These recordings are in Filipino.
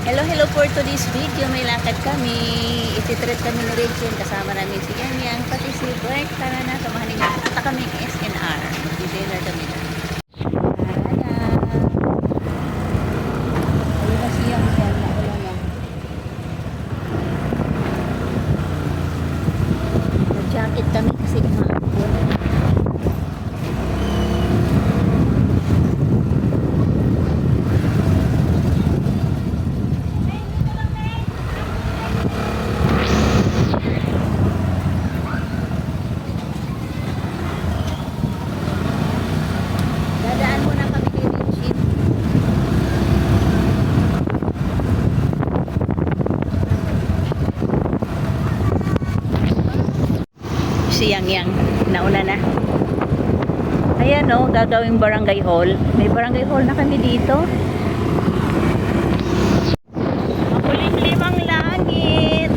Hello, hello for today's video. May lakad kami. Iti-treat kami ni Rachel. Kasama namin si Yang Yang, pati si Bert. Tara na, samahan niyo. Punta kami ng SNR. Mag-dinner kami na. Tara na. Ayun na si Yang Yang. Wala na. Nag-jacket kami kasi kumahapon. Si Yang Yang, nauna na. Ayan o, gagawing barangay hall. May barangay hall na kami dito. Makulimlimang langit.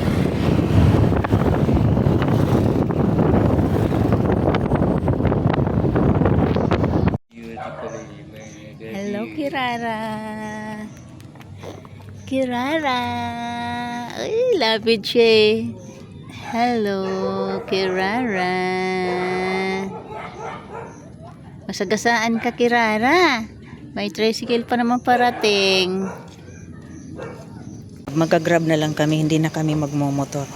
Hello, Kirara. Kirara. Ay, lapit siya eh. Hello, Kirara. Masagasaan ka, Kirara. May tricycle pa naman parating. Mag-grab na lang kami, hindi na kami magmomotor.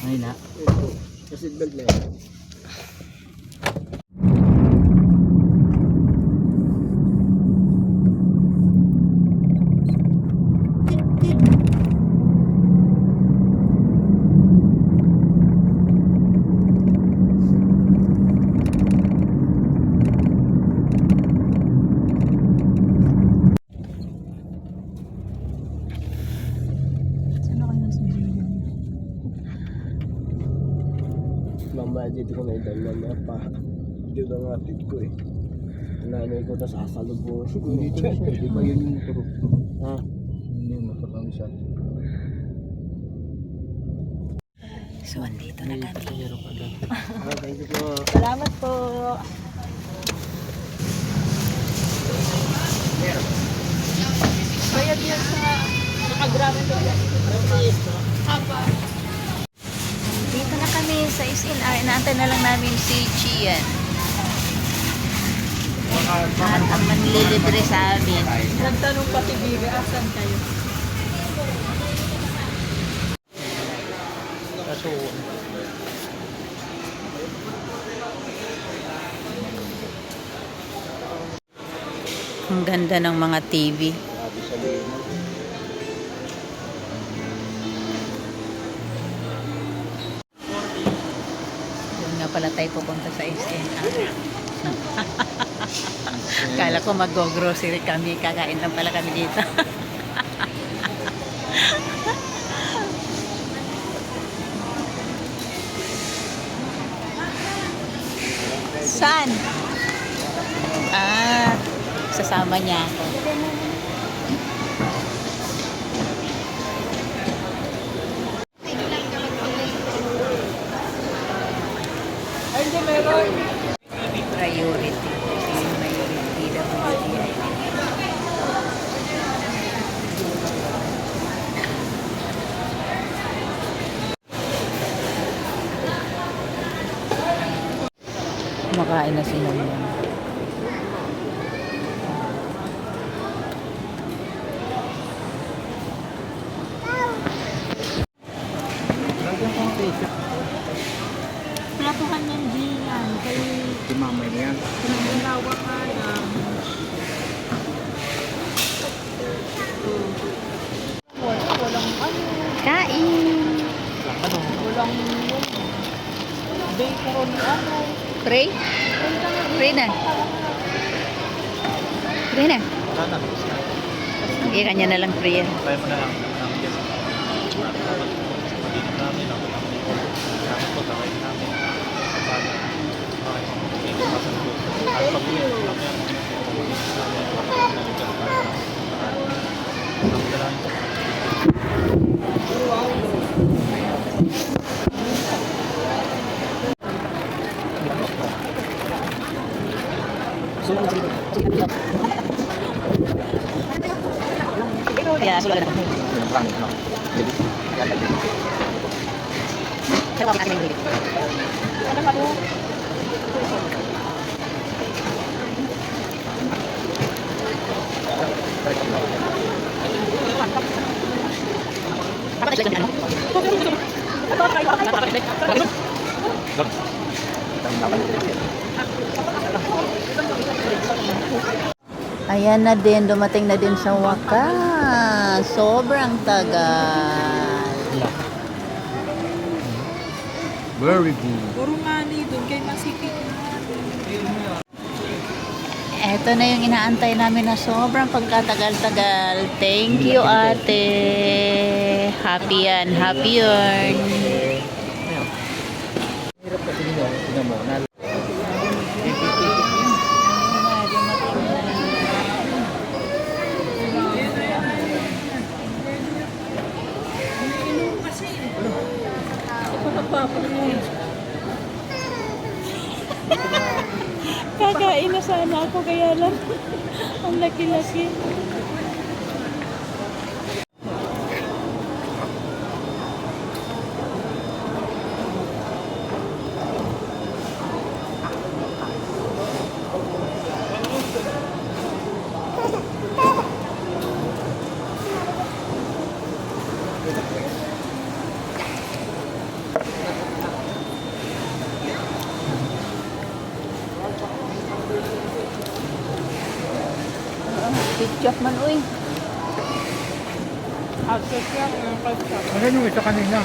Ay na. Kasi bag na yan. Mamaya dito ko na idala na pa. Dito ang atid ko eh. Nanay ko tapos asalubong. Hindi ba yun yung turok? Ha? Hindi matapang siya. So, andito na kami. Thank you po. Salamat po. Bayad yan sa nakagrami ko. Dito na kami sa SNR. Inaantay na lang namin si Chian. At ang manlilibre sa amin. Nagtanong pa si Bibi, asan kayo? Kaso, Ang ganda ng mga TV. grabe sa lino. Doon nga pala tayo pupunta sa SNR. Kala ko mag-grocery kami. Kakain lang pala kami dito. Saan? Ah, sasama niya ako. Ay, hindi meron. Priority. Yung priority PWD. Kumakain na si Mama. Platuhan ng diyan. Kay Si mama niya. pinagalawa ka lang. Walang ano. Kain! Walang bacon ano. Pray? Pray na. Pray na. Wala na. Sige, kanya na lang prayer. Try mo na lang. Salamat po sa pagdinig namin. Salamat po sa kain namin. Kaya sulod na. Kaya ako natin yung Ano ka po? Ayan na din, dumating na din sa wakas. Sobrang tagal. Very good. Puro mani doon kay Masikip na. Eto na yung inaantay namin na sobrang pagkatagal-tagal. Thank you, ate. Happy yan. Happy yun. Hirap kasi nyo, tingnan mo. Kakain na sana ako kaya lang ang laki-laki. Ketchup man, uy. Access lang yung ketchup. Ano yung isa kanina?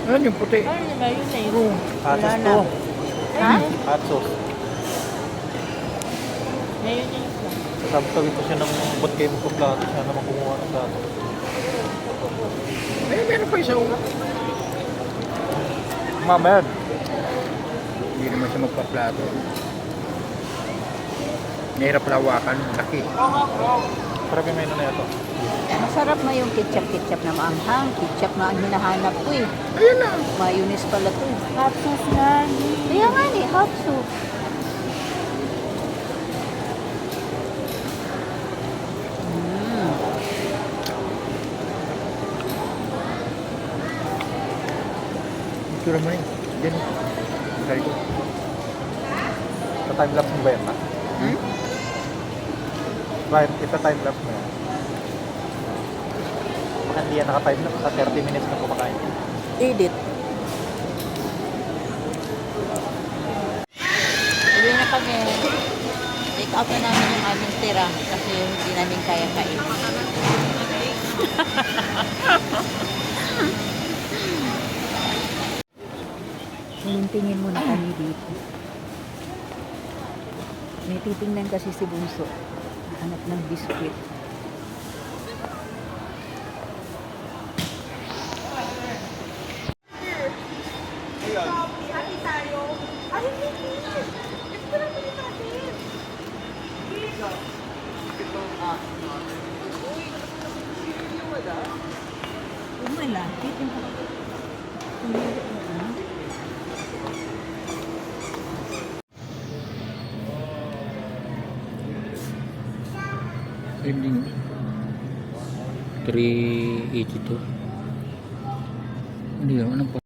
Ano yung puti? Ano ba yun eh? Wala na. Ha? Hot sauce. Ngayon yung isa. Sabi ko siya ng bot kayo mo plato. Siya naman kumuha ng plato. Meron pa isa ulo. Mamad. Hindi naman siya magpa-plato. Nahirap lawakan, laki. Sarap yung menu na ito. Masarap na yung ketchup na maanghang. Ketchup na ang hinahanap ko eh. Ayun na. Mayonnaise pala to eh. Hot sauce nga. Kaya nga ni, hot soup. Itsura mo rin. Diyan. Very good. Sa time-lapse mo ba yan, ha? Hmm? Right, kita time-lapse mo yan. Baka hindi yan naka-time-lapse. Sa 30 minutes na kumakain. Edit. Uwi na kami. Take out na namin yung aming tira kasi hindi namin kaya kain. Tingin muna kami dito. May titingnan kasi si Bunso. Hanap ng biskuit. Same din. 382. Hindi lang, anong pa?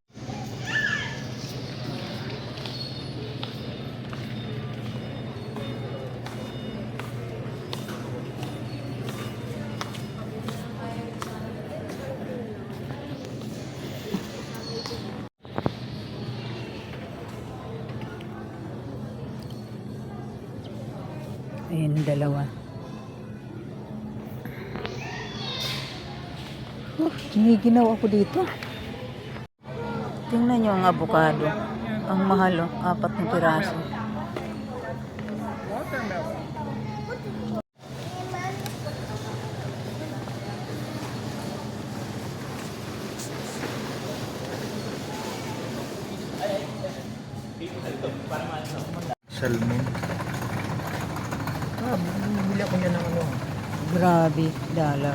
Ayan, dalawa. Giniginaw ako dito. Tingnan nyo ang avocado. Ang mahal, 4 na piraso. Salmon. Bumili ako niya ng ano. Grabe, dala.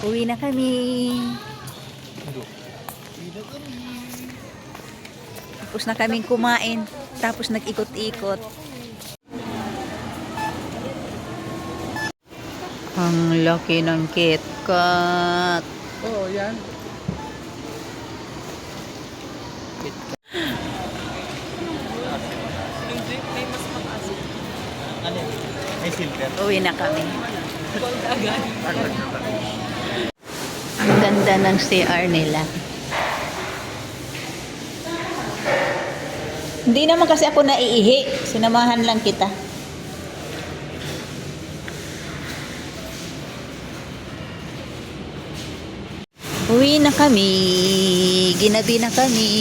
Uwi na kami. Tapos na kaming kumain. Tapos nag-ikot-ikot. Ang laki ng KitKat. Oo, yan. May silver. Uwi na kami. Ang ganda ng CR nila. Hindi naman kasi ako naiihi. Sinamahan lang kita. Uwi na kami. Ginabi na kami.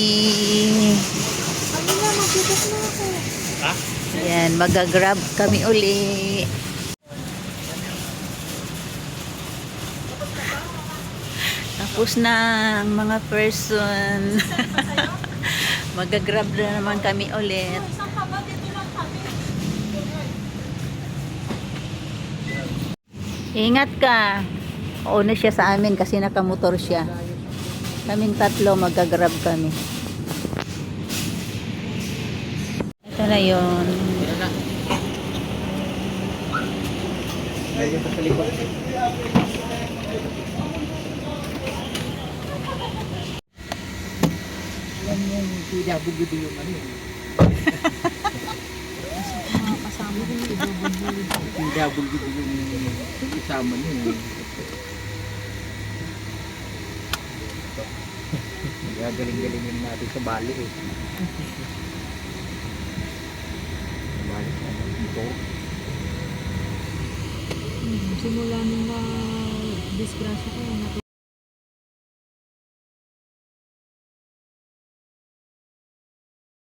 Ha? Yan, mag-grab kami uli. Tapos na ang mga person. Mag-grab na naman kami ulit. Ingat ka. Una siya sa amin kasi nakamotor siya. Kaming tatlo mag-grab kami. Ito na yun. Medyo sa likod. Yan yung PWD yung ano yun. PWD yung isama niyo yun. Gagaling-galingin natin sa Bali eh. Bali sa dito. Simula nung disgrasya ko,